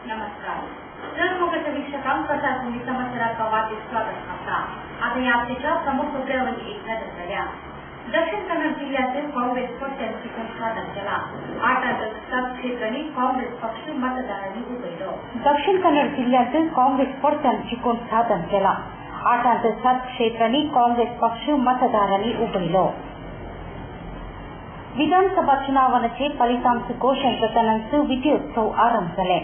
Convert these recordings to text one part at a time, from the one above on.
नमस्कार. जर वीक्षकांक कथा संगीत समाचाराचा वाढीव स्वागत करता. आता या हप्त्याच्या प्रमुख मुद्द्यावर एक नजर करूया. दक्षिण कन्नड जिल्ह्यातील काँग्रेस पक्षाची संस्थापन केला. 8 क्षेत्रांनी काँग्रेस पक्ष मतदारांनी उभयलो. दक्षिण कन्नड जिल्ह्यातील काँग्रेस पक्षाची स्थापन केला. 8 क्षेत्रांनी काँग्रेस पक्ष मतदारांनी उभयलो. विधानसभा चुनावणेचे फलितांश घोषणेनंतर विजयोत्सव आरंभ झाले.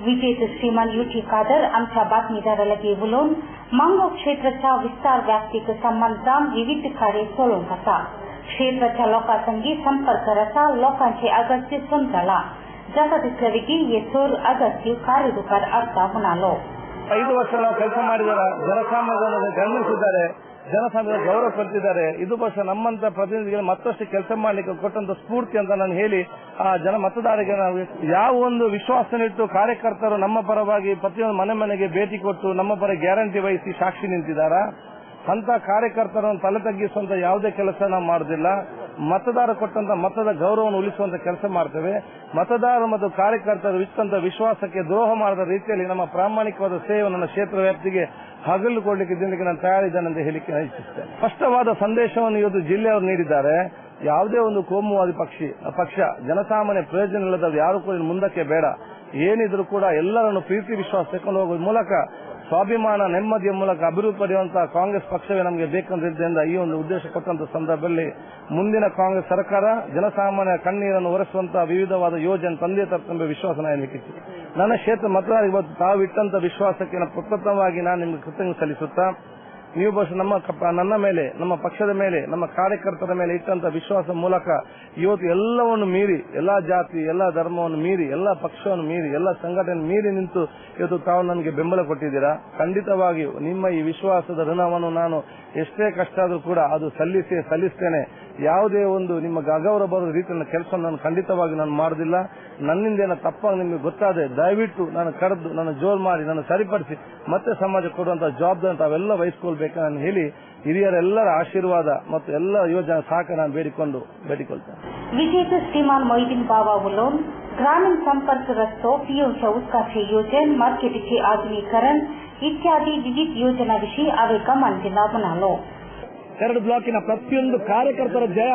विजेते श्रीमान युटी कादर आमच्या बातमीदाराला बोलून मांगो क्षेत्राच्या विस्तार व्याप्तीक संबंधान विविध कार्य सोडून होता. क्षेत्राच्या लोकांसंगी संपर्क रचा लोकांचे अगत्य सुंदरला जगतिसलविಗೆ येथोर अगत्य ಕಾರ್ಯರೂಪದ ಅರ್ಥ ಹೊನಾಲೋ. 5 ವರ್ಷ ನಾವು ಕೆಲಸ ಮಾಡಿದರೆ ಜನಸಾಮಾನ್ಯರನ್ನು ಗಮನಿಸಿದ್ದಾರೆ, ಜನಸಾಮಾನ್ಯರ ಗೌರವ ಪಡೆದಿದ್ದಾರೆ. ಇದು ವರ್ಷ ನಮ್ಮಂತ ಪ್ರತಿನಿಧಿಗಳು ಮತ್ತಷ್ಟು ಕೆಲಸ ಮಾಡಲಿಕ್ಕೆ ಕೊಟ್ಟಂತ ಸ್ಫೂರ್ತಿ ಅಂತ ನಾನು ಹೇಳಿ ಆ ಜನ ಮತದಾರರಿಗೆ ನಾವು ಯಾವ ಒಂದು ವಿಶ್ವಾಸನಿಟ್ಟು ಕಾರ್ಯಕರ್ತರು ನಮ್ಮ ಪರವಾಗಿ ಪ್ರತಿಯೊಂದು ಮನೆ ಮನೆಗೆ ಭೇಟಿ ಕೊಟ್ಟು ನಮ್ಮ ಪರ ಗ್ಯಾರಂಟಿ ವಹಿಸಿ ಸಾಕ್ಷಿ ನಿಂತಿದ್ದಾರೆ. ಅಂತ ಕಾರ್ಯಕರ್ತರನ್ನು ತಲೆ ತಗ್ಗಿಸುವಂತ ಯಾವುದೇ ಕೆಲಸ ನಾವು ಮಾಡುವುದಿಲ್ಲ. ಮತದಾರ ಕೊಟ್ಟಂತ ಮತದ ಗೌರವವನ್ನು ಉಳಿಸುವಂತ ಕೆಲಸ ಮಾಡ್ತೇವೆ. ಮತದಾರರು ಮತ್ತು ಕಾರ್ಯಕರ್ತರು ಇಟ್ಟಂತ ವಿಶ್ವಾಸಕ್ಕೆ ದ್ರೋಹ ಮಾಡದ ರೀತಿಯಲ್ಲಿ ನಮ್ಮ ಪ್ರಾಮಾಣಿಕವಾದ ಸೇವೆ ನನ್ನ ಕ್ಷೇತ್ರ ವ್ಯಾಪ್ತಿಗೆ ಹಗಲುಕೊಡ್ಲಿಕ್ಕೆ ಇದಕ್ಕೆ ನಾನು ತಯಾರಿದ್ದೇನೆ ಅಂತ ಹೇಳಿಕೆ ಇಚ್ಛಿಸುತ್ತೇನೆ. ಸ್ಪಷ್ಟವಾದ ಸಂದೇಶವನ್ನು ಇವತ್ತು ಜಿಲ್ಲೆಯವರು ನೀಡಿದ್ದಾರೆ. ಯಾವುದೇ ಒಂದು ಕೋಮುವಾದಿ ಪಕ್ಷ ಜನಸಾಮಾನ್ಯ ಪ್ರಯೋಜನ ಇಲ್ಲದ ಯಾರು ಕೂಡ ಮುಂದಕ್ಕೆ ಬೇಡ. ಏನಿದ್ರು ಕೂಡ ಎಲ್ಲರನ್ನು ಪ್ರೀತಿ ವಿಶ್ವಾಸ ತೆಗೆದುಕೊಂಡು ಹೋಗುವ ಮೂಲಕ ಸ್ವಾಭಿಮಾನ ನೆಮ್ಮದಿಯ ಮೂಲಕ ಅಭಿವೃದ್ಧಿ ಪಡೆಯುವಂತಹ ಕಾಂಗ್ರೆಸ್ ಪಕ್ಷವೇ ನಮಗೆ ಬೇಕಂತಿದ್ದರಿಂದ ಈ ಒಂದು ಉದ್ದೇಶ ಕೊಟ್ಟಂತ ಸಂದರ್ಭದಲ್ಲಿ ಮುಂದಿನ ಕಾಂಗ್ರೆಸ್ ಸರ್ಕಾರ ಜನಸಾಮಾನ್ಯ ಕಣ್ಣೀರನ್ನು ಒರೆಸುವಂತಹ ವಿವಿಧವಾದ ಯೋಜನೆ ತಂದೆ ತಪ್ಪೆಂಬ ವಿಶ್ವಾಸ ನನಗಿತ್ತು. ನನ್ನ ಕ್ಷೇತ್ರ ಮತದಾರರಿಗೆ ಇವತ್ತು ತಾವು ಇಟ್ಟಂತ ವಿಶ್ವಾಸಕ್ಕೆ ಪ್ರಪ್ರಥಮವಾಗಿ ನಾನು ನಿಮಗೆ ಕೃತಜ್ಞತೆ ಸಲ್ಲಿಸುತ್ತಾ, ನೀವು ಬಹುಶಃ ನನ್ನ ಮೇಲೆ, ನಮ್ಮ ಪಕ್ಷದ ಮೇಲೆ, ನಮ್ಮ ಕಾರ್ಯಕರ್ತರ ಮೇಲೆ ಇಟ್ಟಂತ ವಿಶ್ವಾಸ ಮೂಲಕ ಇವತ್ತು ಎಲ್ಲವನ್ನು ಮೀರಿ, ಎಲ್ಲಾ ಜಾತಿ, ಎಲ್ಲಾ ಧರ್ಮವನ್ನು ಮೀರಿ, ಎಲ್ಲಾ ಪಕ್ಷವನ್ನು ಮೀರಿ, ಎಲ್ಲಾ ಸಂಘಟನೆ ಮೀರಿ ನಿಂತು ಇವತ್ತು ತಾವು ನನಗೆ ಬೆಂಬಲ ಕೊಟ್ಟಿದ್ದೀರಾ. ಖಂಡಿತವಾಗಿಯೂ ನಿಮ್ಮ ಈ ವಿಶ್ವಾಸದ ಋಣವನ್ನು ನಾನು ಎಷ್ಟೇ ಕಷ್ಟ ಆದರೂ ಕೂಡ ಅದು ಸಲ್ಲಿಸ್ತೇನೆ. ಯಾವುದೇ ಒಂದು ನಿಮ್ಮ ಅಗೌರವ ಬರುವ ರೀತಿಯ ಕೆಲಸವನ್ನು ನಾನು ಖಂಡಿತವಾಗಿ ನಾನು ಮಾಡುವುದಿಲ್ಲ. ನನ್ನಿಂದ ತಪ್ಪಾಗಿ ನಿಮಗೆ ಗೊತ್ತಾದರೆ ದಯವಿಟ್ಟು ನಾನು ಕರೆದು ನನ್ನ ಜೋರು ಮಾಡಿ ನಾನು ಸರಿಪಡಿಸಿ ಮತ್ತೆ ಸಮಾಜಕ್ಕೆ ಕೊಡುವಂತಹ ಜವಾಬ್ದಾರಿ ತಾವೆಲ್ಲ ವಹಿಸಿಕೊಳ್ಬೇಕು ನಾನು ಹೇಳಿ ಹಿರಿಯರೆಲ್ಲರ ಆಶೀರ್ವಾದ ಮತ್ತು ಎಲ್ಲ ಯೋಜನೆ ಸಹಕಾರ ನಾನು ಬೇಡಿಕೊಳ್ತೇನೆ. विजेते श्रीमान मोहिद्दीन बाबा बोलून ग्रामीण संपर्क रस्तो, पीओच्या उत्काचे योजन, मार्केटचे आधुनिकीकरण इत्यादी विविध योजनाविषयी अवे गमन दिला म्हणालो. 2 ಬ್ಲಾಕಿನ ಪ್ರತಿಯೊಂದು ಕಾರ್ಯಕರ್ತರ ಜಯ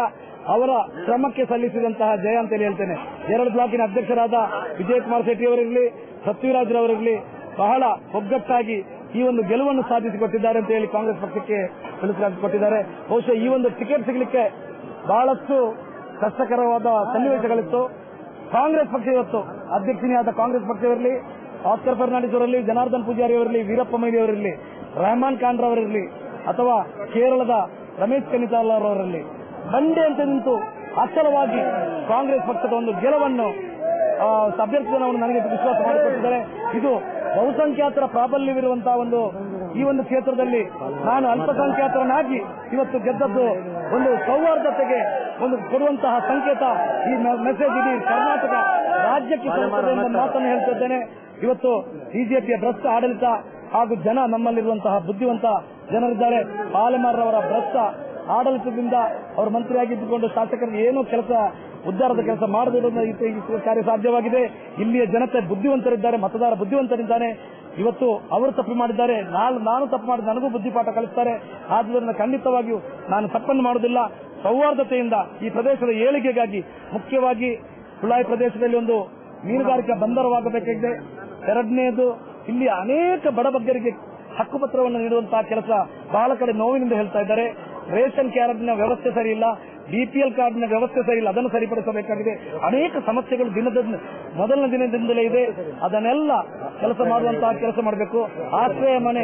ಅವರ ಶ್ರಮಕ್ಕೆ ಸಲ್ಲಿಸಿದಂತಹ ಜಯ ಅಂತ ಹೇಳ್ತೇನೆ. 2 ಬ್ಲಾಕಿನ ಅಧ್ಯಕ್ಷರಾದ ವಿಜಯಕುಮಾರ್ ಶೆಟ್ಟಿ ಅವರಿರಲಿ, ಪೃಥ್ವಿರಾಜ್ರವರಿರಲಿ ಬಹಳ ಒಗ್ಗಟ್ಟಾಗಿ ಈ ಒಂದು ಗೆಲುವನ್ನು ಸಾಧಿಸಿಕೊಟ್ಟಿದ್ದಾರೆ ಅಂತ ಹೇಳಿ ಕಾಂಗ್ರೆಸ್ ಪಕ್ಷಕ್ಕೆ ಕೊಟ್ಟಿದ್ದಾರೆ. ಬಹುಶಃ ಈ ಒಂದು ಟಿಕೆಟ್ ಸಿಗಲಿಕ್ಕೆ ಬಹಳಷ್ಟು ಕಷ್ಟಕರವಾದ ಸನ್ನಿವೇಶಗಳಿತ್ತು. ಕಾಂಗ್ರೆಸ್ ಪಕ್ಷ ಇವತ್ತು ಅಧ್ಯಕ್ಷನಿಯಾದ ಕಾಂಗ್ರೆಸ್ ಪಕ್ಷವಿರಲಿ, ಆಸ್ಕರ್ ಫರ್ನಾಂಡಿಸ್ ಅವರಲ್ಲಿ, ಜನಾರ್ದನ್ ಪೂಜಾರಿ ಅವರಲ್ಲಿ, ವೀರಪ್ಪ ಮೊಯ್ಲಿ ಅವರಿರಲಿ, ರೆಹಮಾನ್ ಖಾನ್ ರವರಿರಲಿ ಅಥವಾ ಕೇರಳದ ರಮೇಶ್ ಕನಿತಾಲ್ ಅವರಲ್ಲಿ ಬಂಡೆ ಅಂತ ನಿಂತು ಅಚಲವಾಗಿ ಕಾಂಗ್ರೆಸ್ ಪಕ್ಷದ ಒಂದು ಗೆಲುವನ್ನು ಅಭ್ಯರ್ಥಿಯನ್ನು ನನಗೆ ವಿಶ್ವಾಸ ಮಾಡಿಕೊಟ್ಟಿದ್ದಾರೆ. ಇದು ಬಹುಸಂಖ್ಯಾತರ ಪ್ರಾಬಲ್ಯವಿರುವಂತಹ ಈ ಒಂದು ಕ್ಷೇತ್ರದಲ್ಲಿ ನಾನು ಅಲ್ಪಸಂಖ್ಯಾತರನಾಗಿ ಇವತ್ತು ಗೆದ್ದದ್ದು ಒಂದು ಸೌಹಾರ್ದತೆಗೆ ಒಂದು ಕೊಡುವಂತಹ ಸಂಕೇತ. ಈ ಮೆಸೇಜ್ ಇಡೀ ಕರ್ನಾಟಕ ರಾಜ್ಯಕ್ಕೆ ತಲುಪುತ್ತದೆ ಎಂಬ ಮಾತನ್ನು ಹೇಳ್ತಿದ್ದೇನೆ. ಇವತ್ತು ಬಿಜೆಪಿಯ ಭ್ರಷ್ಟ ಆಡಳಿತ ಹಾಗೂ ಜನ ನಮ್ಮಲ್ಲಿರುವಂತಹ ಬುದ್ಧಿವಂತ ಜನರಿದ್ದಾರೆ. ಪಾಲೆಮಾರವರ ಭ್ರಷ್ಟ ಆಡಳಿತದಿಂದ ಅವರು ಮಂತ್ರಿಯಾಗಿದ್ದುಕೊಂಡು ಶಾಸಕರಿಗೆ ಏನೂ ಕೆಲಸ ಉದ್ಧಾರದ ಕೆಲಸ ಮಾಡದಿರುವುದರಿಂದ ಕಾರ್ಯ ಸಾಧ್ಯವಾಗಿದೆ. ಇಲ್ಲಿಯ ಜನತೆ ಬುದ್ಧಿವಂತರಿದ್ದಾರೆ, ಮತದಾರ ಬುದ್ಧಿವಂತರಿದ್ದಾನೆ. ಇವತ್ತು ಅವರು ತಪ್ಪು ಮಾಡಿದ್ದಾರೆ, ನಾನು ತಪ್ಪು ಮಾಡಿ ನನಗೂ ಬುದ್ಧಿಪಾಠ ಕಲಿಸ್ತಾರೆ. ಆದ್ದರಿಂದ ಖಂಡಿತವಾಗಿಯೂ ನಾನು ತಪ್ಪನ್ನು ಮಾಡುವುದಿಲ್ಲ. ಸೌಹಾರ್ದತೆಯಿಂದ ಈ ಪ್ರದೇಶದ ಏಳಿಗೆಗಾಗಿ ಮುಖ್ಯವಾಗಿ ಸುಳಾಯಿ ಪ್ರದೇಶದಲ್ಲಿ ಒಂದು ಮೀನುಗಾರಿಕಾ ಬಂದರವಾಗಬೇಕಾಗಿದೆ. ಎರಡನೆಯದು, ಇಲ್ಲಿ ಅನೇಕ ಬಡಬಗ್ಗರಿಗೆ ಹಕ್ಕುಪತ್ರವನ್ನು ನೀಡುವಂತಹ ಕೆಲಸ ಬಹಳ ಕಡೆ ನೋವಿನಿಂದ ಹೇಳ್ತಾ ಇದ್ದಾರೆ. ರೇಷನ್ ಕಾರ್ಡ್ನ ವ್ಯವಸ್ಥೆ ಸರಿ ಇಲ್ಲ, ಬಿಪಿಎಲ್ ಕಾರ್ಡ್ನ ವ್ಯವಸ್ಥೆ ಸರಿ ಇಲ್ಲ, ಅದನ್ನು ಸರಿಪಡಿಸಬೇಕಾಗಿದೆ. ಅನೇಕ ಸಮಸ್ಯೆಗಳು ಮೊದಲನೇ ದಿನದಿಂದಲೇ ಇದೆ. ಅದನ್ನೆಲ್ಲ ಮಾಡುವಂತಹ ಕೆಲಸ ಮಾಡಬೇಕು. ಆಶ್ರಯ ಮನೆ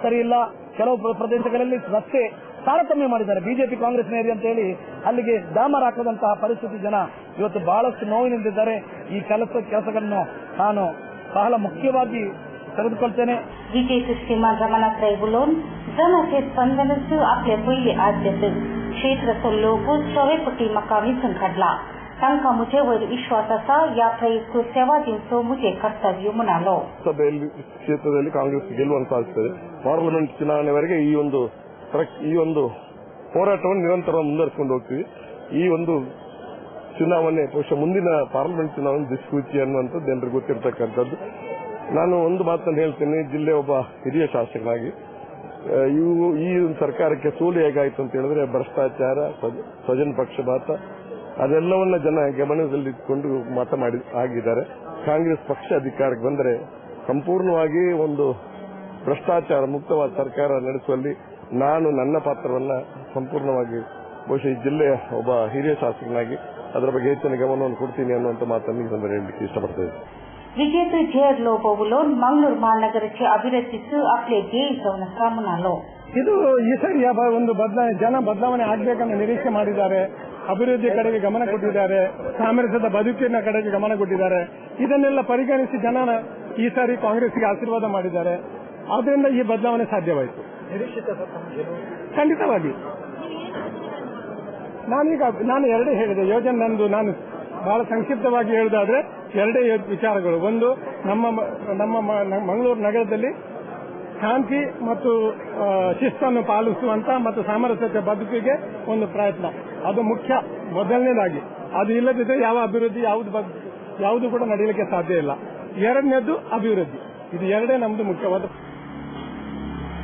ಸರಿ ಇಲ್ಲ, ಕೆಲವು ಪ್ರದೇಶಗಳಲ್ಲಿ ರಸ್ತೆ ತಾರತಮ್ಯ ಮಾಡಿದ್ದಾರೆ. ಬಿಜೆಪಿ ಕಾಂಗ್ರೆಸ್ ಏರಿಯಾ ಅಂತ ಹೇಳಿ ಅಲ್ಲಿಗೆ ಡಾಮರ್ ಹಾಕದಂತಹ ಪರಿಸ್ಥಿತಿ ಜನ ಇವತ್ತು ಬಹಳಷ್ಟು ನೋವಿನಿಂದಿದ್ದಾರೆ. ಈ ಕೆಲಸಗಳನ್ನು ನಾನು ಬಹಳ ಮುಖ್ಯವಾಗಿ ತೆಗೆದುಕೊಳ್ತೇನೆ. विजेते श्रीमान रमानाथ रायबुलोन जनाचे स्पंदनाचं आपले पहिले आद्यत क्षेत्राचो लोगो चवेपटी मकामी संघटला. तांकां मुझे वयर विश्वास आसा. या प्रयुक्त सेवा दिवचो मुझे कर्तव्य म्हणालो. ಸಭೆಯಲ್ಲಿ ಕ್ಷೇತ್ರದಲ್ಲಿ ಕಾಂಗ್ರೆಸ್ ಗೆಲುವನ್ನು ಸಾಧಿಸುತ್ತದೆ. ಪಾರ್ಲಿಮೆಂಟ್ ಚುನಾವಣೆವರೆಗೆ ಈ ಒಂದು ಹೋರಾಟವನ್ನು ನಿರಂತರ ಮುಂದುವರಿಸಿಕೊಂಡು ಹೋಗ್ತೀವಿ. ಈ ಒಂದು ಚುನಾವಣೆ ಬಹುಶಃ ಮುಂದಿನ ಪಾರ್ಲಿಮೆಂಟ್ ಚುನಾವಣೆ ದಿಕ್ಸೂಚಿ ಅನ್ನುವಂಥದ್ದು ಜನರಿಗೆ ಗೊತ್ತಿರತಕ್ಕಂಥದ್ದು. ನಾನು ಒಂದು ಮಾತನ್ನು ಹೇಳ್ತೇನೆ, ಜಿಲ್ಲೆ ಒಬ್ಬ ಹಿರಿಯ ಶಾಸಕನಾಗಿ ಈ ಸರ್ಕಾರಕ್ಕೆ ಸೋಲು ಹೇಗಾಯಿತು ಅಂತ ಹೇಳಿದ್ರೆ ಭ್ರಷ್ಟಾಚಾರ, ಸ್ವಜನ ಪಕ್ಷಪಾತ ಅದೆಲ್ಲವನ್ನ ಜನ ಗಮನದಲ್ಲಿಟ್ಟುಕೊಂಡು ಮತ ಆಗಿದ್ದಾರೆ. ಕಾಂಗ್ರೆಸ್ ಪಕ್ಷ ಅಧಿಕಾರಕ್ಕೆ ಬಂದರೆ ಸಂಪೂರ್ಣವಾಗಿ ಒಂದು ಭ್ರಷ್ಟಾಚಾರ ಮುಕ್ತವಾದ ಸರ್ಕಾರ ನಡೆಸುವಲ್ಲಿ ನಾನು ನನ್ನ ಪಾತ್ರವನ್ನ ಸಂಪೂರ್ಣವಾಗಿ ಬಹುಶಃ ಈ ಜಿಲ್ಲೆಯ ಒಬ್ಬ ಹಿರಿಯ ಶಾಸಕನಾಗಿ ಅದರ ಬಗ್ಗೆ ಹೆಚ್ಚಿನ ಗಮನವನ್ನು ಕೊಡ್ತೀನಿ ಅನ್ನುವಂಥ ಮಾತನ್ನು ಈ ಸಂದರ್ಭದಲ್ಲಿ ಹೇಳಲಿಕ್ಕೆ ಇಷ್ಟಪಡ್ತೇನೆ. विजेते झेर लोबोवुलोन मंगळूर महानगराची अभिवृद्धीचं आपले ध्येय जाऊन असं म्हणालो. ಇದು ಈ ಸರಿ ಒಂದು ಜನ ಬದಲಾವಣೆ ಆಗಬೇಕನ್ನ ನಿರೀಕ್ಷೆ ಮಾಡಿದ್ದಾರೆ. ಅಭಿವೃದ್ಧಿ ಕಡೆಗೆ ಗಮನ ಕೊಟ್ಟಿದ್ದಾರೆ, ಸಾಮರಸ್ಯದ ಬದುಕಿನ ಕಡೆಗೆ ಗಮನ ಕೊಟ್ಟಿದ್ದಾರೆ. ಇದನ್ನೆಲ್ಲ ಪರಿಗಣಿಸಿ ಜನ ಈ ಸಾರಿ ಕಾಂಗ್ರೆಸ್ಗೆ ಆಶೀರ್ವಾದ ಮಾಡಿದ್ದಾರೆ. ಆದ್ರಿಂದ ಈ ಬದಲಾವಣೆ ಸಾಧ್ಯವಾಯಿತು. ಖಂಡಿತವಾಗಿ ನಾನು ಎರಡೇ ಹೇಳಿದೆ ಯೋಜನೆ. ನಾನು ಬಹಳ ಸಂಕ್ಷಿಪ್ತವಾಗಿ ಹೇಳುವುದಾದ್ರೆ ಎರಡೇ ವಿಚಾರಗಳು. ಒಂದು, ನಮ್ಮ ಮಂಗಳೂರು ನಗರದಲ್ಲಿ ಶಾಂತಿ ಮತ್ತು ಶಿಸ್ತನ್ನು ಪಾಲಿಸುವಂತ ಮತ್ತು ಸಾಮರಸ್ಯತೆ ಬದುಕಿಗೆ ಒಂದು ಪ್ರಯತ್ನ, ಅದು ಮುಖ್ಯ ಮೊದಲನೇದಾಗಿ. ಅದು ಇಲ್ಲದಿದ್ದರೆ ಯಾವ ಅಭಿವೃದ್ಧಿ ಯಾವುದು ಕೂಡ ನಡೆಯಲಿಕ್ಕೆ ಸಾಧ್ಯ ಇಲ್ಲ. ಎರಡನೇದು ಅಭಿವೃದ್ಧಿ. ಇದು ಎರಡೇ ನಮ್ದು ಮುಖ್ಯವಾದ.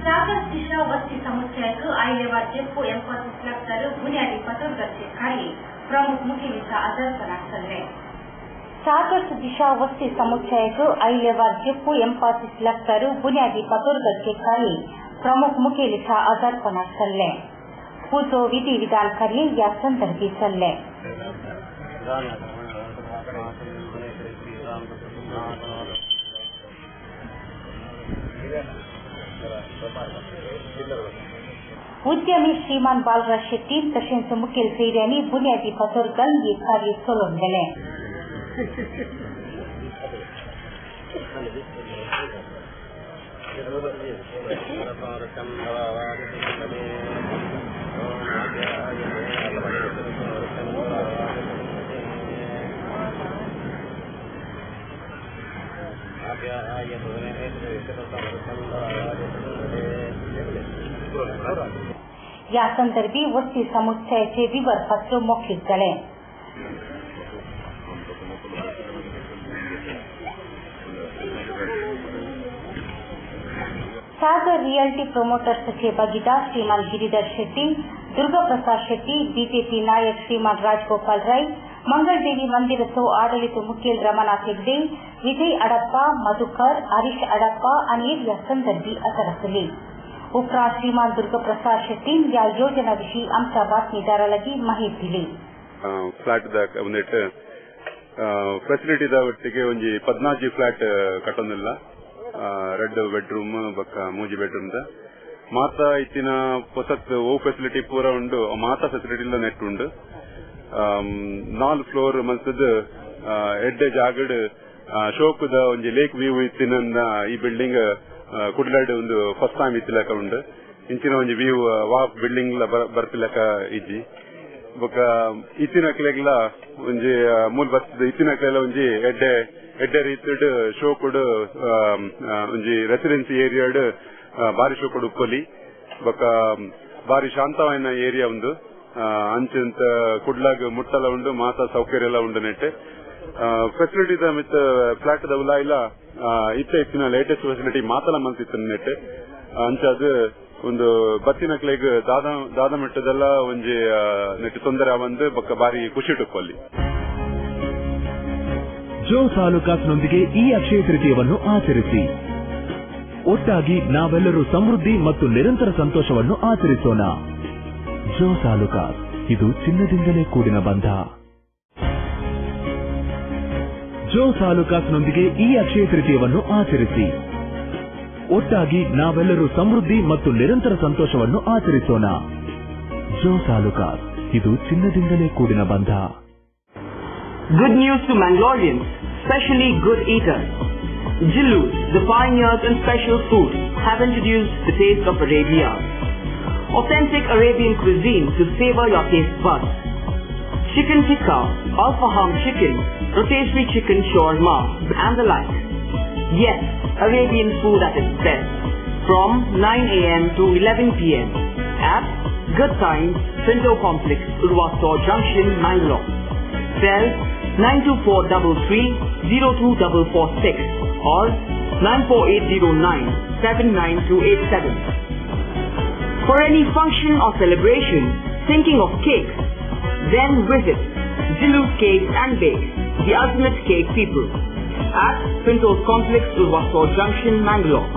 सागर दिशा वस्ती समुच्चयाचं आईलेवार जेप्पो एम्फासिस बुनियादी पथोरगतचे कार्य प्रमुख मुखेलीचा आदरपणात चालले. सागर दिशा वस्ती समुच्चयाचं आईलेवार जेप्पो एम्फासिस बुनियादी पथोरगतचे कार्य प्रमुख मुखेलीचा आदरपणात चालले. पूजो विधी विधान कार्य या संदर्भी चालले. उद्यमी श्रीमान बालराज शेट्टी तशेंच मुखेल फेऱ्यांनी बुनियादी पथोरगण हे कार्य चलोवन गेले. या संदर्भी वस्ती समुच्चयाचे विवरपत्र मौखिक झाले. सागर रियल्टी प्रोमोटर्सचे भागीदार श्रीमान गिरीधर शेट्टी, दुर्गाप्रसाद शेट्टी, बीजेपी नायक श्रीमान राजगोपाल राय, मंगळदेवी मंदिरचो आडಳಿತ मुखेल रमानाथ हेगडे, विजय अडप्पा, मधुकर, हरीश अडप्पा आणि या संदर्भी हजर असले. उपरांत श्रीमान दुर्गाप्रसाद शेट्टी या योजनाविषयी आमच्या बातमीदाराला माहिती दिली. ಫ್ಲಾಟ್ ಒಂದಿಟ್ಟು ಫೆಸಿಲಿಟಿ ಒಟ್ಟಿಗೆ ಒಂಜಿ 14 ಫ್ಲಾಟ್ ಕಟ್ಟೊಂದಿಲ್ಲ. 2 ಬೆಡ್ರೂಮ್ ಬೊಕ್ಕ 3 ಬೆಡ್ರೂಮ್ ಮಾತ ಇತ್ತಿನ ಹೊಸತ್ ಓ ಫೆಸಿಲಿಟಿ ಪೂರ ಉಂಡು. ಮಾತ ಫೆಸಿಲಿಟಿ ನೆಟ್ ಉಂಡು. 4 ಫ್ಲೋರ್ ಮಲ್ತದ ಎಡ್ಡೆ ಜಾಗಡ್ ಶೋಕದ ಒಂಜಿ ಲೇಕ್ ವ್ಯೂ ಇತ್ತಿನಿಂದ ಈ ಬಿಲ್ಡಿಂಗ್ ಕುಡ್ಲಾಡ್ ಒಂದು ಫಸ್ಟ್ ಟೈಮ್ ಇತ್ತಿಲಕ ಉಂಡು. ಇಂಚಿನ ಒಂಜಿ ವ್ಯೂ ವಾಕ್ ಬಿಲ್ಡಿಂಗ್ ಬರ್ತಿಲಕ ಇಜ್ಜಿ ಬೊಕ್ಕ ಇತ್ತಿನ ಕ್ಲೆಗ್ಲ ಒಂಜಿ ಮೂಲ ಬರ್ತದ. ಇತ್ತಿನ ಕ್ಲೆಲ್ಲ ಒಂಜಿ ಎಡ್ಡೆ ರೀತಿಡ್ ಶೋಕುಡ್ ಒಂಜಿ ರೆಸಿಡೆನ್ಸಿ ಏರಿಯಾಡ್ ಬಾರಿ ಶೋಕುಡ್ ಉಪ್ಪಲಿ ಬೊಕ್ಕ ಬಾರಿ ಶಾಂತವಾಯಿನ ಏರಿಯಾ ಉಂಡು ಅಂಚಂತ ಕುಡ್ಲಾಗ್ ಮುಟ್ಟಲ ಉಂಡು ಮಾತ ಸೌಕರ್ಯ ಎಲ್ಲ ಉಂಡು ನೆಟ್ಟೆ ಫೆಸಿಲಿಟಿ ಮಿತ್ ಫ್ಲಾಟ್ ದ ಉಲಾ ಇಲ್ಲ ಇತ್ತಿನ ಲೇಟೆಸ್ಟ್ ಫೆಸಿಲಿಟಿ ಮಾತಲ ಮಂತಿತ್ತು ನೆಟ್ಟೆ ಅಂಚ ಒಂದು ಬತ್ತಿನ ಕ್ಲೇಗ್ ದಾದ ಮೆಟ್ಟದೆಲ್ಲ ಒಂಜಿ ನೆಟ್ಟು ತೊಂದರೆ ಅವಂದು ಬೊಕ್ಕ ಬಾರಿ ಖುಷಿ ಟುಪ್ಪಲ್ಲಿ. ಜೋಸ್ ಆಲೂಕಾಸ್ನೊಂದಿಗೆ ಈ ಅಕ್ಷಯ ತೃತೀಯವನ್ನು ಆಚರಿಸಿ. ಒಟ್ಟಾಗಿ ನಾವೆಲ್ಲರೂ ಸಮೃದ್ಧಿ ಮತ್ತು ನಿರಂತರ ಸಂತೋಷವನ್ನು ಆಚರಿಸೋಣ. ಜೋಸ್ ಆಲೂಕಾಸ್, ಇದು ಚಿನ್ನದಿಂದಲೇ ಕೂಡಿನ ಬಂಧ. ಜೋಸ್ ಆಲೂಕಾಸ್ನೊಂದಿಗೆ ಈ ಅಕ್ಷಯ ತೃತೀಯವನ್ನು ಆಚರಿಸಿ. ಒಟ್ಟಾಗಿ ನಾವೆಲ್ಲರೂ ಸಮೃದ್ಧಿ ಮತ್ತು ನಿರಂತರ ಸಂತೋಷವನ್ನು ಆಚರಿಸೋಣ. ಜೋಸ್ ಆಲೂಕಾಸ್, ಇದು ಚಿನ್ನದಿಂದಲೇ ಕೂಡಿನ ಬಂಧ. Good news to Mangaloreans, especially good eaters. Jilloos, the pioneers in special food, have introduced the taste of Arabia. Authentic Arabian cuisine to savor your taste buds. Chicken tikka, al-faham chicken, rotisserie chicken shawarma, and the like. Yes, Arabian food at its best. From 9 a.m. to 11 p.m. at Good Times, Pinto Complex, Urvasto Junction, Mangalore. Cell 92433-02446 or 94809-79287. For any function or celebration, thinking of cakes, then visit Jilloos Cakes and Bakes, the ultimate cake people, at Pinto's Complex, Urvasto Junction, Mangalore.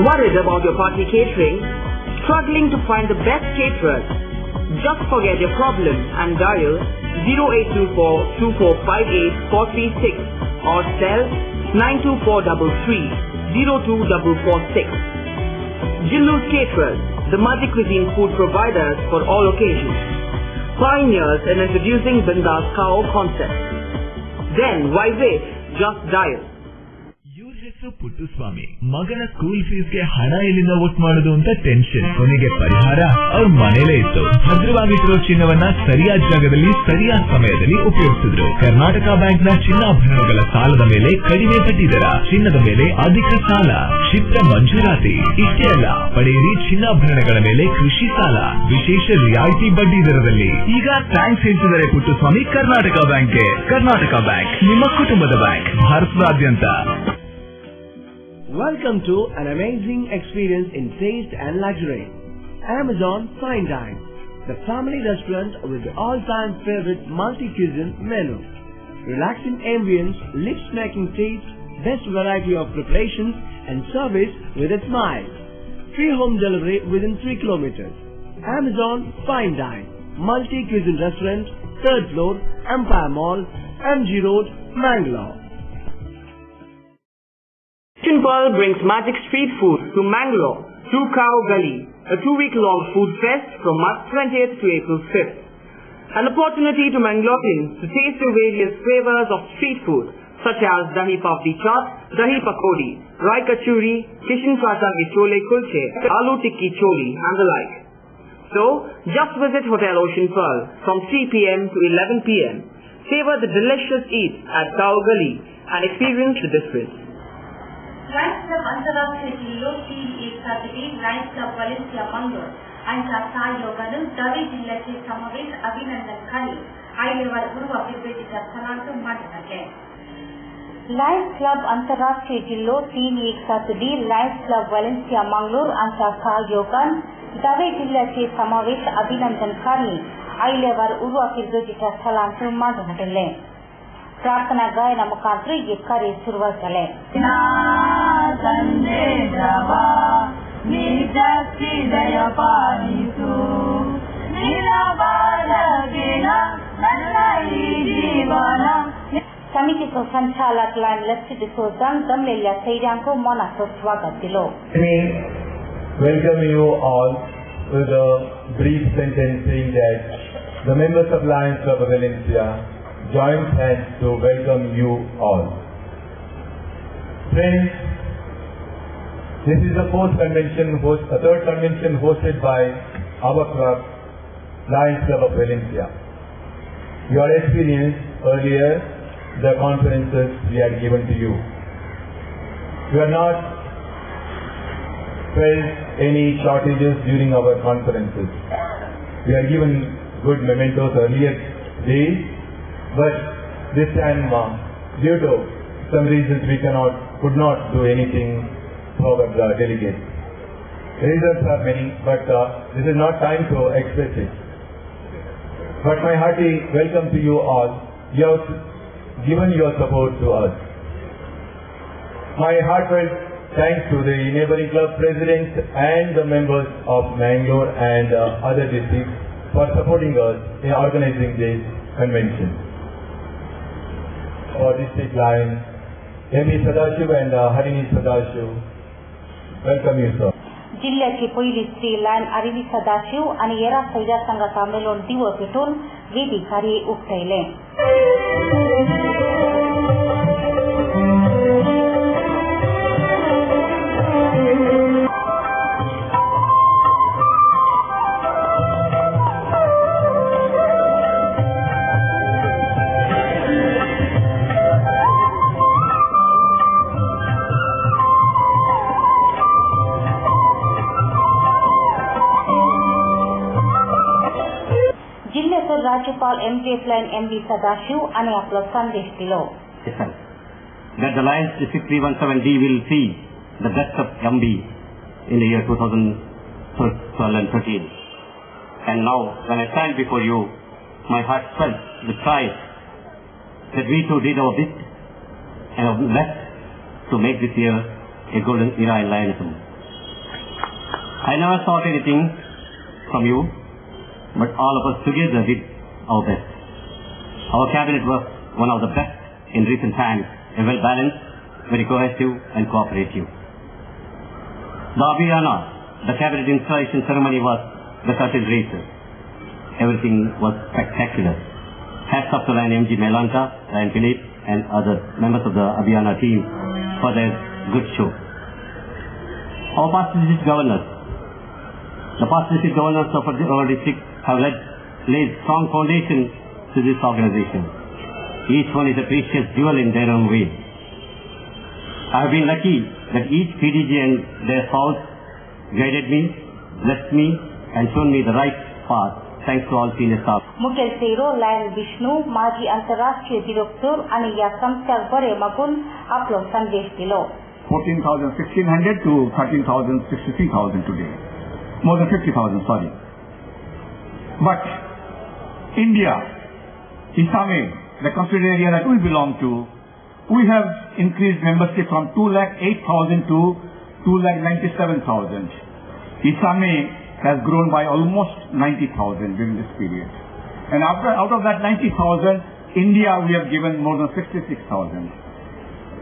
Worried about your party catering? Struggling to find the best caterers? Just forget your problem and dial 0824-2458-436 or cell 92433-02446. Jilloos Caterers, the multi-cuisine food providers for all occasions. Pioneers in introducing Bindas Kao concept. Then why wait? Just dial. ಪುಟ್ಟುಸ್ವಾಮಿ ಮಗನ school ಫೀಸ್ಗೆ ಹಣ ಎಲ್ಲಿಂದ ಒಟ್ಟು ಮಾಡೋದು ಅಂತ tension. ಕೊನೆಗೆ ಪರಿಹಾರ ಅವ್ರ ಮನೇಲೇ ಇತ್ತು. ಭದ್ರವಾಗಿಟ್ಟಿರೋ ಚಿನ್ನವನ್ನ ಸರಿಯಾದ ಜಾಗದಲ್ಲಿ ಸರಿಯಾದ ಸಮಯದಲ್ಲಿ ಉಪಯೋಗಿಸಿದ್ರು. ಕರ್ನಾಟಕ ಬ್ಯಾಂಕ್ ನ ಚಿನ್ನಾಭರಣಗಳ ಸಾಲದ ಮೇಲೆ ಕಡಿಮೆ ಬಡ್ಡಿ ದರ, ಚಿನ್ನದ ಮೇಲೆ ಅಧಿಕ ಸಾಲ, ಕ್ಷಿಪ್ರ ಮಂಜೂರಾತಿ. ಇಷ್ಟೇ ಅಲ್ಲ, ಪಡೆಯಿರಿ ಚಿನ್ನಾಭರಣಗಳ ಮೇಲೆ ಕೃಷಿ ಸಾಲ ವಿಶೇಷ ರಿಯಾಯಿತಿ ಬಡ್ಡಿ ದರದಲ್ಲಿ. ಈಗ ಥ್ಯಾಂಕ್ಸ್ ಹೇಳ್ತಿದ್ದಾರೆ ಪುಟ್ಟುಸ್ವಾಮಿ ಕರ್ನಾಟಕ ಬ್ಯಾಂಕ್ಗೆ. ಕರ್ನಾಟಕ ಬ್ಯಾಂಕ್, ನಿಮ್ಮ ಕುಟುಂಬದ ಬ್ಯಾಂಕ್, ಭಾರತದಾದ್ಯಂತ. Welcome to an amazing experience in taste and luxury. Amazon Fine Dine, the family restaurant with the all-time favorite multi-cuisine menu. Relaxing ambience, lips-smacking taste, best variety of preparations and service with a smile. Free home delivery within 3 kilometers. Amazon Fine Dine, multi-cuisine restaurant, 3rd floor, Empire Mall, MG Road, Mangalore. Kitchen Pearl brings magic street food to Mangalore, to Cow Gully, a 2-week-long food fest from March 20th to April 5th. An opportunity to Mangaloreans to taste the various flavors of street food, such as dahi papdi chaat, dahi pakodi, rai kachuri, kishan prata ki chole kulche, aloo tikki choli, and the like. So, just visit Hotel Ocean Pearl from 3 p.m. to 11 p.m. Savor the delicious eats at Cow Gully and experience the difference. Lions Club अंतर्राष्ट्रीय जिल्लो team एकसाथी Lions Club Valencia Mangalore यांच्या सहयोगाने दवे जिल्ह्याचे समावेश अभिनंदनखाली आयलेवर गुरुवार फिरबेटीच्या स्थलांतर ಮಾಡಲಾಗಿದೆ. लायन्स क्लब अंतर्राष्ट्रीय जिल्लो टीम एकसाथी लायन्स क्लब वलेन्सिया मंगळूर यांच्या सहयोगाने दवे जिल्ह्याचे समावेश अभिनंदनखाली आयलेवर गुरुवार फिरबेटीच्या स्थलांतर ಮಾಡಲಾಗಿದೆ. प्रार्थना गायन मुखांतर ये कार्य सुरुवात झाले. समितीचं संचालक लाइन लक्ष्य डिसोजन जमलेल्या सैर्यांको मनाचं स्वागत दिलं. Welcome you all with a brief sentence saying that the members of Lions Club of Valencia join hands to welcome you all. Friends, this is the third convention hosted by our club, Lions Club of Valencia. You had experienced earlier the conferences we had given to you. You are not felt any shortages during our conferences. We are given good mementos earlier days, but this time, due to some reasons, we could not do anything for the delegates. Reasons are many, but this is not time to express it. But my hearty welcome to you all. You have given your support to us. My heartfelt thanks to the neighboring club presidents and the members of Mangalore and other districts for supporting us in organizing this convention. For District Lions, M.E. Sadashiv and Harini Sadashiv, welcome you, sir. जिल्ह्याची पहिली स्त्री lion आरिवी Sadashiv आणि येरा सैजा संघाचा Malone दिवो पेटून वेदिकारी उक्तायले. राज्यपाल MTF line MV Sadashiv आणि आपला संदेश दिलो. That the Lions District 317D will see the best of MB in the year 2012 and 13. And now, when I stand before you, my heart swells with pride that we too did our bit and our best to make this year a golden era in Lionism. I never sought anything from you, but all of us together did our best. Our cabinet was one of the best in recent times, a well-balanced, very cohesive and cooperative. The Abhiyana, the cabinet installation ceremony was the curtain raiser. Everything was spectacular. Hats off to Lion MG Melanta, Lion Philip and other members of the Abhiyana team for their good show. Our past district governors, the past district governors of our district have laid strong foundation to this organization. Each one is a precious jewel in their own way. I have been lucky that each PDG and their spouse guided me, blessed me and shown me the right path. Thanks to all senior staff. मुखेल sero lion Vishnu माजी आंतरराष्ट्रीय director आणि या संस्थेक बरे मागून आपलो संदेश दिलो. 14,1600 to 13,063,000 today. More than 50,000, sorry. But India, Isame, the constituted area that we belong to, we have increased membership from 2,08,000 to 2,97,000. Isame has grown by almost 90,000 during this period. And out of that 90,000, India we have given more than 66,000.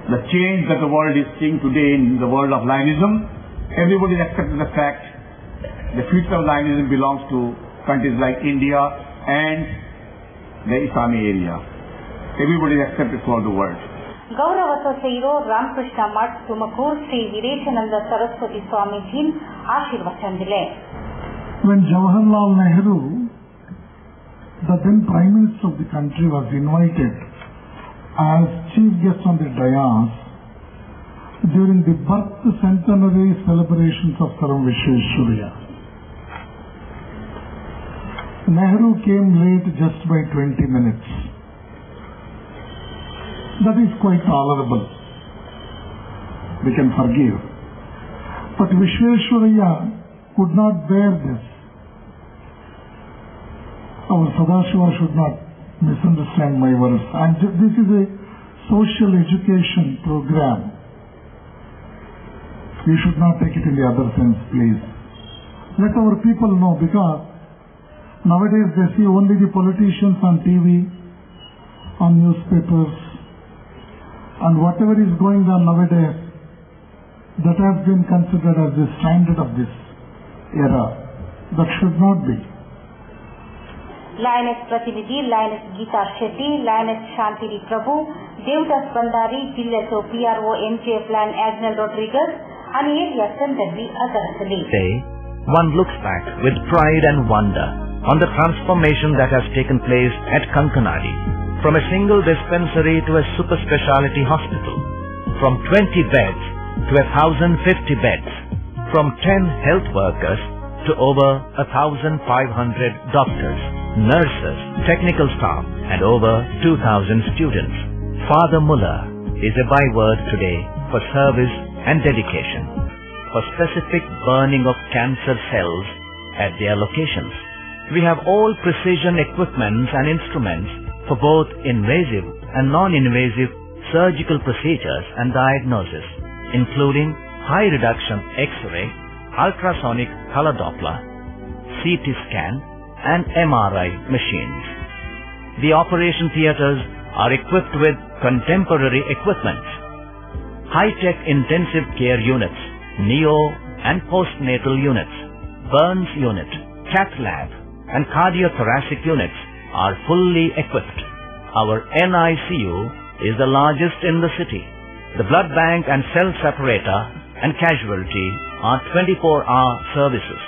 The change that the world is seeing today in the world of Lionism, everybody is accepting the fact the future of Lionism belongs to countries like India and the Isami area. Everybody is accepted throughout the world. गौरवतो सेरो रामकृष्ण मठ तुमकूर श्री वीरेशानंद सरस्वती स्वामीजी आशीर्वचन दिले. When Jawaharlal Nehru, the then Prime Minister of the country, was invited as chief guest on the dais during the birth centenary celebrations of Saram Vishweshwaraya, Nehru came late just by 20 minutes. That is quite tolerable. We can forgive. But Vishweshwaraya could not bear this. Our Sadashiva should not misunderstand my words. And this is a social education program. We should not take it in the other sense, please. Let our people know, because nowadays they see only the politicians on TV, on newspapers, and whatever is going on nowadays, that has been considered as the standard of this era. That should not be. Lioness प्रतिनिधी lioness Geeta Shetty, lioness Shantini Prabhu, Devdas Bhandari, जिल्ह्याचो PRO MTF lion Agnel Rodrigues आणि area संदर्भी हजर असली. Today, one looks back with pride and wonder on the transformation that has taken place at Kankanadi, from a single dispensary to a super speciality hospital, from 20 beds to 1,050 beds, from 10 health workers to over 1,500 doctors, nurses, technical staff, and over 2,000 students. Father Muller is a byword today for service and dedication, for specific burning of cancer cells at their locations. We have all precision equipments and instruments for both invasive and non-invasive surgical procedures and diagnosis, including high reduction X-ray, ultrasonic color Doppler, CT scan, and MRI machines. The operation theaters are equipped with contemporary equipment, high-tech intensive care units, neo and postnatal units, burns unit, cath lab, and cardiothoracic units are fully equipped. Our NICU is the largest in the city. The blood bank and cell separator and casualty are 24-hour services.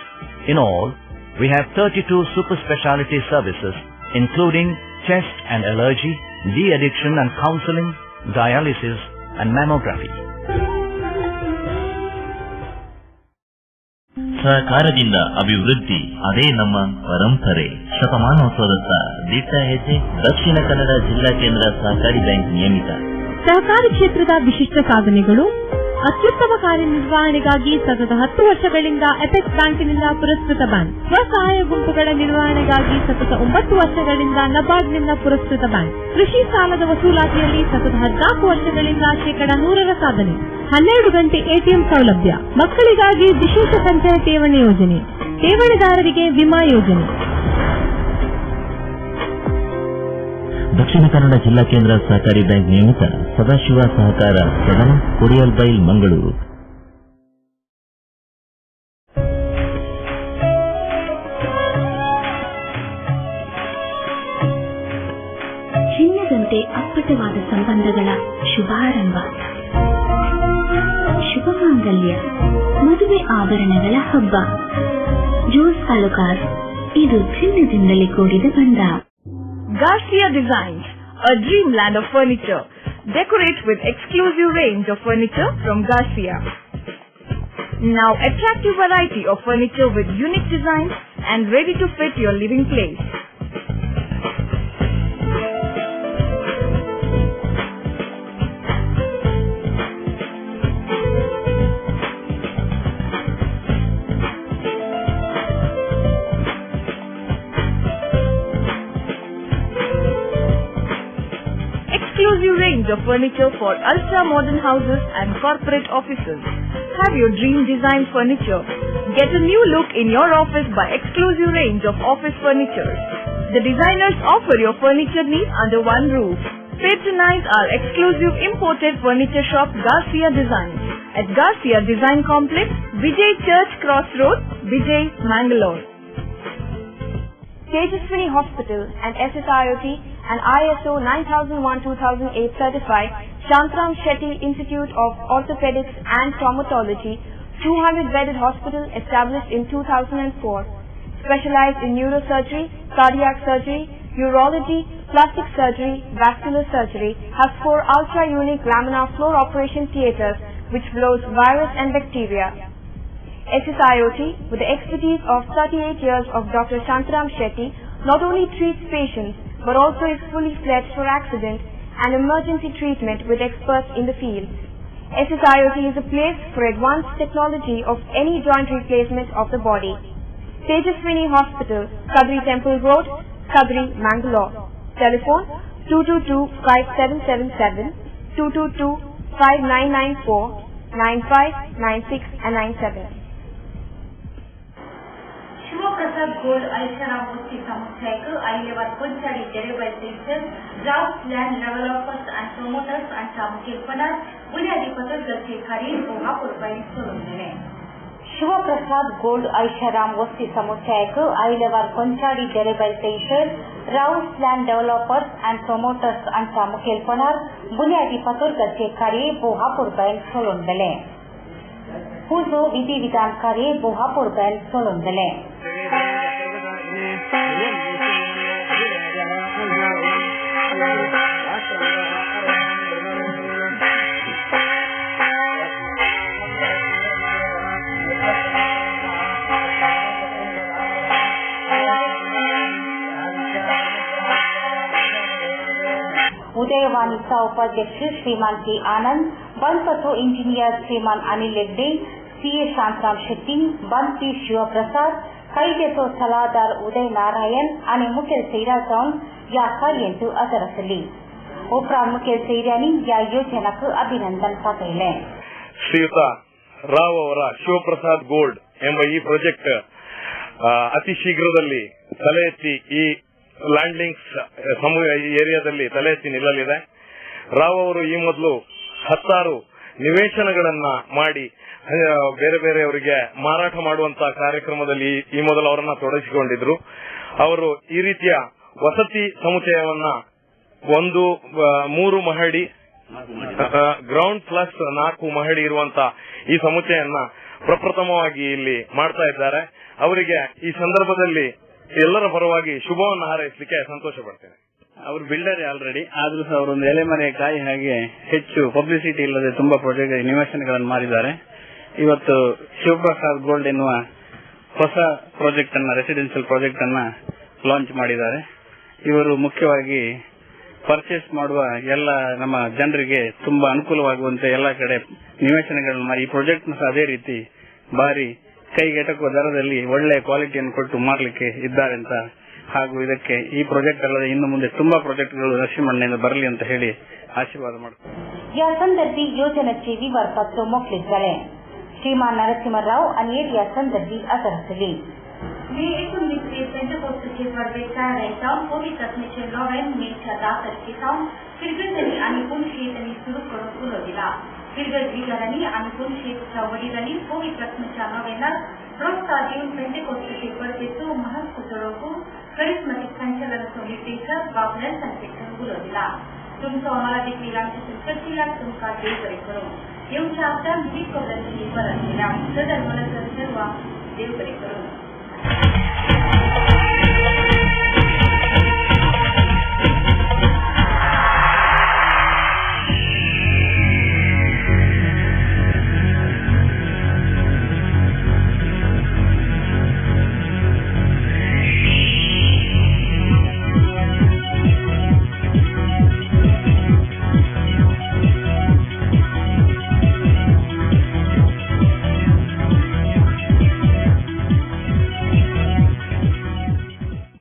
In all, we have 32 super specialty services, including chest and allergy, de-addiction and counseling, dialysis, and mammography. ಸಹಕಾರದಿಂದ ಅಭಿವೃದ್ಧಿ ಅದೇ ನಮ್ಮ ಪರಂಪರೆ. ಶತಮಾನೋತ್ಸವದತ್ತ ದಿಟ್ಟ ಹೆಜ್ಜೆ. ದಕ್ಷಿಣ ಕನ್ನಡ ಜಿಲ್ಲಾ ಕೇಂದ್ರ ಸಹಕಾರಿ ಬ್ಯಾಂಕ್ ನಿಯಮಿತ. ಸಹಕಾರಿ ಕ್ಷೇತ್ರದ ವಿಶಿಷ್ಟ ಸಾಧನೆಗಳು. ಅತ್ಯುತ್ತಮ ಕಾರ್ಯನಿರ್ವಹಣೆಗಾಗಿ ಸತತ 10 ವರ್ಷಗಳಿಂದ ಎಪೆಕ್ಸ್ ಬ್ಯಾಂಕಿನಿಂದ ಪುರಸ್ಕೃತ ಬ್ಯಾಂಕ್. ಸ್ವಸಹಾಯ ಗುಂಪುಗಳ ನಿರ್ವಹಣೆಗಾಗಿ ಸತತ 9 ವರ್ಷಗಳಿಂದ ನಬಾರ್ಡ್ನಿಂದ ಪುರಸ್ಕೃತ ಬ್ಯಾಂಕ್. ಕೃಷಿ ಸಾಲದ ವಸೂಲಾತಿಯಲ್ಲಿ ಸತತ 14 ವರ್ಷಗಳಿಂದ 100% ಸಾಧನೆ. 12 ಗಂಟೆ ಎಟಿಎಂ ಸೌಲಭ್ಯ. ಮಕ್ಕಳಿಗಾಗಿ ವಿಶೇಷ ಸಂಚಯ ಠೇವಣಿ ಯೋಜನೆ. ಠೇವಣಿದಾರರಿಗೆ ವಿಮಾ ಯೋಜನೆ. ದಕ್ಷಿಣ ಕನ್ನಡ ಜಿಲ್ಲಾ ಕೇಂದ್ರ ಸಹಕಾರಿ ಬ್ಯಾಂಕ್ ನಿಯಮಿತ ಸದಾಶಿವ ಸಹಕಾರ ಸದನ, ಕೊಡಿಯಲ್ ಬೈಲ್, ಮಂಗಳೂರು. ಚಿನ್ನದಂತೆ ಅಪ್ಪಟವಾದ ಸಂಬಂಧಗಳ ಶುಭಾರಂಭ. ಶುಭ ಮಾಂಗಲ್ಯ, ಮದುವೆ ಆಭರಣಗಳ ಹಬ್ಬ. ಜೋಸ್ ಅಲುಕಾಸ್, ಇದು ಚಿನ್ನದಿಂದಲೇ ಕೂಡಿದ ಬಂಧ. Garcia Designs, a dreamland of furniture. Decorate with exclusive range of furniture from Garcia. Now attractive variety of furniture with unique designs and ready to fit your living place. Exclusive range of furniture for ultra-modern houses and corporate offices. Have your dream design furniture. Get a new look in your office by exclusive range of office furniture. The designers offer your furniture needs under one roof. Patronize our exclusive imported furniture shop Garcia Designs at Garcia Design Complex, Vijay Church Cross Road, Vijay, Mangalore. Tejaswini Hospital and SSIOT and ISO 9001-2008 certified Shantram Shetty Institute of Orthopedics and Traumatology, 200-bedded hospital established in 2004. Specialized in neurosurgery, cardiac surgery, urology, plastic surgery, vascular surgery, has 4 ultra-unique laminar floor operation theaters which blows virus and bacteria. SSIOT, with the expertise of 38 years of Dr. Shantram Shetty, not only treats patients but also is fully fledged for accident and emergency treatment with experts in the field. SSIOT is a place for advanced technology of any joint replacement of the body. Tejaswini Hospital, Kadri Temple Road, Kadri, Mangalore. Telephone 222-5777, 222-5994, 95, 96 and 97. Shivaprasad gold ಐಷಾರಾಮ್ ವೃತ್ತಿ ಸಂಸ್ಥೆಗೆ ಐಲೆವರ್ Konchady derivatives draft land developers and promoters and सामुकेल्पनर बुनियादी पत्र गलती खरीद होगा पुरवाइसुलुंदिने ಶಿವಪ್ರಸಾದ್ ಗೋಲ್ಡ್ ಐಷಾರಾಮ್ ವಸ್ತಿ ಸಮುಚ್ಚಯಕ್ಕೆ ಐಲೆವರ್ Konchady derivatives draft land developers and promoters and सामुकेल्पनर बुनियादी पत्र गलती खरीद होगा पुरवाइसुलुंदिने पूजो विधि विधान खरीद होगा पुरवाइसुलुंदिने उदयवाणीचा उपाध्यक्ष श्रीमान के आनंद, बनपथो इंजिनियर श्रीमान अनिल हेगडे, सीए शांतराम शेट्टी, बंपी शिवप्रसाद, कैद्याचो सलाहदार उदय नारायण आणि मुखेल सैरा जाऊन या कार्यांत हजर आसली. उपरांत मुखेल सैर्यांनी या योजनेक अभिनंदन पाठवले. ಶ್ರೀಯುತ ರಾವ್ ಅವರ ಶಿವಪ್ರಸಾದ್ ಗೋಲ್ಡ್ ಎಂಬ ಈ ಪ್ರಾಜೆಕ್ಟ್ ಅತಿ ಶೀಘ್ರದಲ್ಲಿ ತಲೆ ಎತ್ತಿ ಈ ಲ್ಯಾಂಡಿಂಗ್ಸ್ ಏರಿಯಾದಲ್ಲಿ ತಲೆ ಎತ್ತಿ ನಿಲ್ಲಲಿದೆ. ರಾವ್ ಅವರು ಈ ಮೊದಲು 10 ನಿವೇಶನಗಳನ್ನ ಮಾಡಿ ಬೇರೆ ಬೇರೆಯವರಿಗೆ ಮಾರಾಟ ಮಾಡುವಂತಹ ಕಾರ್ಯಕ್ರಮದಲ್ಲಿ ಈ ಮೊದಲು ಅವರನ್ನ ತೊಡಗಿಸಿಕೊಂಡಿದ್ರು. ಅವರು ಈ ರೀತಿಯ ವಸತಿ ಸಮುಚ್ಚಯವನ್ನ 3 ಮಹಡಿ ಗ್ರೌಂಡ್ ಪ್ಲಸ್ 4 ಮಹಡಿ ಇರುವಂತಹ ಈ ಸಮುಚ್ಚಯವನ್ನ ಪ್ರಪ್ರಥಮವಾಗಿ ಇಲ್ಲಿ ಮಾಡ್ತಾ ಇದ್ದಾರೆ. ಅವರಿಗೆ ಈ ಸಂದರ್ಭದಲ್ಲಿ ಎಲ್ಲರ ಪರವಾಗಿ ಶುಭವನ್ನು ಹಾರೈಸಲಿಕ್ಕೆ ಸಂತೋಷ ಪಡ್ತೇನೆ. ಅವರು ಬಿಲ್ಡರ್ ಆಲ್ರೆಡಿ, ಆದ್ರೂ ಸಹ ಅವರೊಂದು ಎಲೆಮರೆ ಕಾಯಿ ಹಾಗೆ ಹೆಚ್ಚು ಪಬ್ಲಿಸಿಟಿ ಇಲ್ಲದೆ ತುಂಬಾ ಪ್ರಾಜೆಕ್ಟ್ ನಿವೇಶನಗಳನ್ನು ಮಾಡಿದ್ದಾರೆ. ಇವತ್ತು ಶಿವಪ್ರಸಾದ್ ಗೋಲ್ಡ್ ಎನ್ನುವ ಹೊಸ ಪ್ರಾಜೆಕ್ಟ್ ಅನ್ನ, ರೆಸಿಡೆನ್ಷಿಯಲ್ ಪ್ರಾಜೆಕ್ಟ್ ಅನ್ನ ಲಾಂಚ್ ಮಾಡಿದ್ದಾರೆ. ಇವರು ಮುಖ್ಯವಾಗಿ ಪರ್ಚೇಸ್ ಮಾಡುವ ಎಲ್ಲ ನಮ್ಮ ಜನರಿಗೆ ತುಂಬಾ ಅನುಕೂಲವಾಗುವಂತೆ ಎಲ್ಲ ಕಡೆ ನಿವೇಶನಗಳನ್ನು ಮಾಡಿ ಈ ಪ್ರಾಜೆಕ್ಟ್ ಸಹ ಅದೇ ರೀತಿ ಬಾರಿ ಕೈಗೆಟಕುವ ದರದಲ್ಲಿ ಒಳ್ಳೆಯ ಕ್ವಾಲಿಟಿಯನ್ನು ಕೊಟ್ಟು ಮಾರಲಿಕ್ಕೆ ಇದ್ದಾರೆ ಅಂತ, ಹಾಗೂ ಇದಕ್ಕೆ ಈ ಪ್ರಾಜೆಕ್ಟ್ ಅಲ್ಲದೆ ಇನ್ನು ಮುಂದೆ ತುಂಬಾ ಪ್ರಾಜೆಕ್ಟ್ಗಳು ನರಸಿಂಹಣ್ಣಿಂದ ಬರಲಿ ಅಂತ ಹೇಳಿ ಆಶೀರ್ವಾದ ಮಾಡ್ತಾರೆ. या संदर्भी योजनेचे विवरपत्र मोकळीत श्रीमान नरसिंहराव आणि या संदर्भी हजर आसली. मे 19 पेंटकोस्टचे परदेशात जाऊन पोलीस रत्नेचे नव्यान मेच्या दाखलचे जाऊन फिरगडणी आणि पुणशेतनी सुरू करून उलवला. फिरगड विचारांनी आणि पुणशेतच्या वडिलांनी पोलीस रत्नेच्या नव्यानात प्रोत्साह देऊन पेंटकोस्टचे परदेशो महत्वपूर्ण करिश्माटिक संचालन निर्देशक बाबल्या संकेतन उलवला. तुमचं आम्हाला देखील आमच्या कशीला तुमका देव बरे करू येऊच्या आपल्या मुली कोल्हाची परत केला. सदर मला सर्व देव बरे करू.